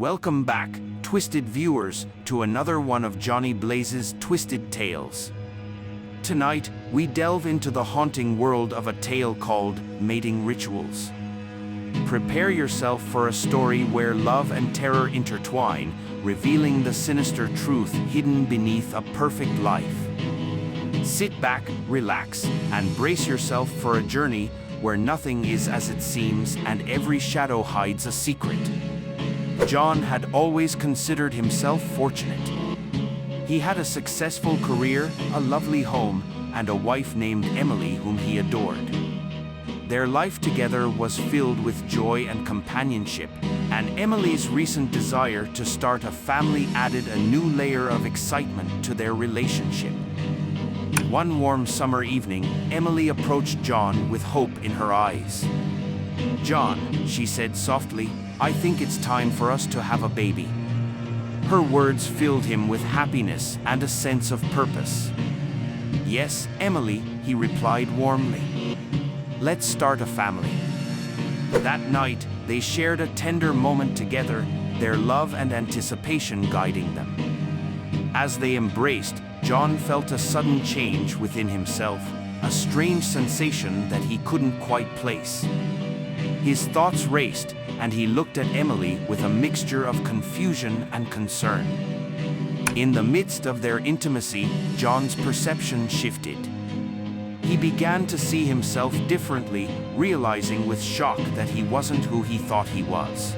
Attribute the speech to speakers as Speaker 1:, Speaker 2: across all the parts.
Speaker 1: Welcome back, twisted viewers, to another one of Johnny Blaze's Twisted Tales. Tonight, we delve into the haunting world of a tale called Mating Rituals. Prepare yourself for a story where love and terror intertwine, revealing the sinister truth hidden beneath a perfect life. Sit back, relax, and brace yourself for a journey where nothing is as it seems and every shadow hides a secret. John had always considered himself fortunate. He had a successful career, a lovely home, and a wife named Emily whom he adored. Their life together was filled with joy and companionship, and Emily's recent desire to start a family added a new layer of excitement to their relationship. One warm summer evening, Emily approached John with hope in her eyes. "John," she said softly, "I think it's time for us to have a baby." Her words filled him with happiness and a sense of purpose. "Yes, Emily," he replied warmly. "Let's start a family." That night, they shared a tender moment together, their love and anticipation guiding them. As they embraced, John felt a sudden change within himself, a strange sensation that he couldn't quite place. His thoughts raced, and he looked at Emily with a mixture of confusion and concern. In the midst of their intimacy, John's perception shifted. He began to see himself differently, realizing with shock that he wasn't who he thought he was.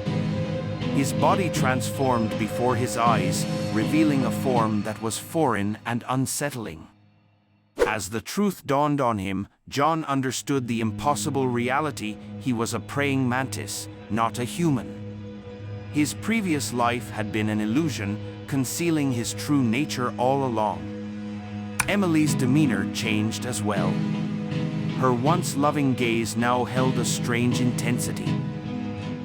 Speaker 1: His body transformed before his eyes, revealing a form that was foreign and unsettling. As the truth dawned on him, John understood the impossible reality: he was a praying mantis, not a human. His previous life had been an illusion, concealing his true nature all along. Emily's demeanor changed as well. Her once loving gaze now held a strange intensity.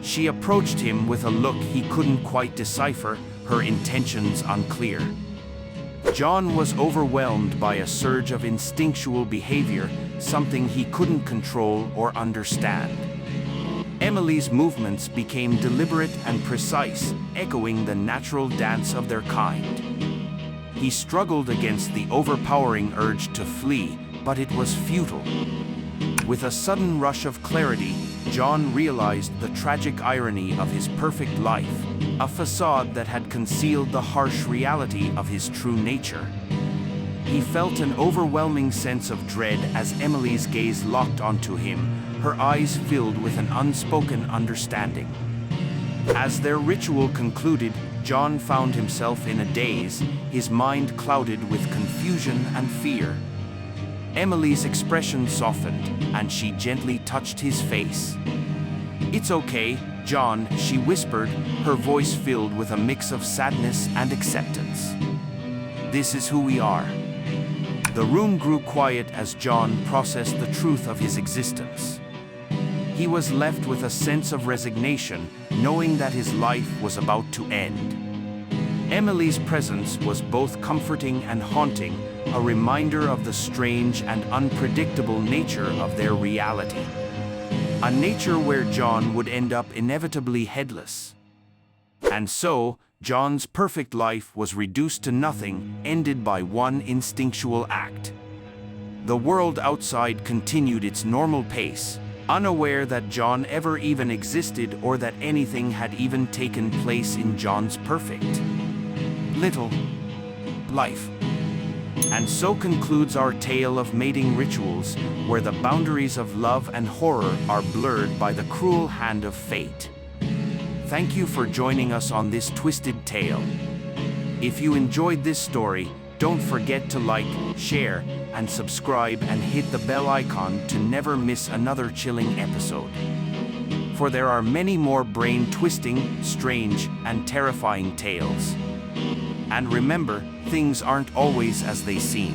Speaker 1: She approached him with a look he couldn't quite decipher, her intentions unclear. John was overwhelmed by a surge of instinctual behavior, something he couldn't control or understand. Emily's movements became deliberate and precise, echoing the natural dance of their kind. He struggled against the overpowering urge to flee, but it was futile. With a sudden rush of clarity, John realized the tragic irony of his perfect life, a facade that had concealed the harsh reality of his true nature. He felt an overwhelming sense of dread as Emily's gaze locked onto him, her eyes filled with an unspoken understanding. As their ritual concluded, John found himself in a daze, his mind clouded with confusion and fear. Emily's expression softened, and she gently touched his face. "It's okay, John," she whispered, her voice filled with a mix of sadness and acceptance. "This is who we are." The room grew quiet as John processed the truth of his existence. He was left with a sense of resignation, knowing that his life was about to end. Emily's presence was both comforting and haunting, a reminder of the strange and unpredictable nature of their reality. A nature where John would end up inevitably headless. And so, John's perfect life was reduced to nothing, ended by one instinctual act. The world outside continued its normal pace, unaware that John ever even existed or that anything had even taken place in John's perfect little life. And so concludes our tale of mating rituals, where the boundaries of love and horror are blurred by the cruel hand of fate. Thank you for joining us on this twisted tale. If you enjoyed this story, don't forget to like, share, and subscribe, and hit the bell icon to never miss another chilling episode. For there are many more brain-twisting, strange, and terrifying tales. And remember, things aren't always as they seem.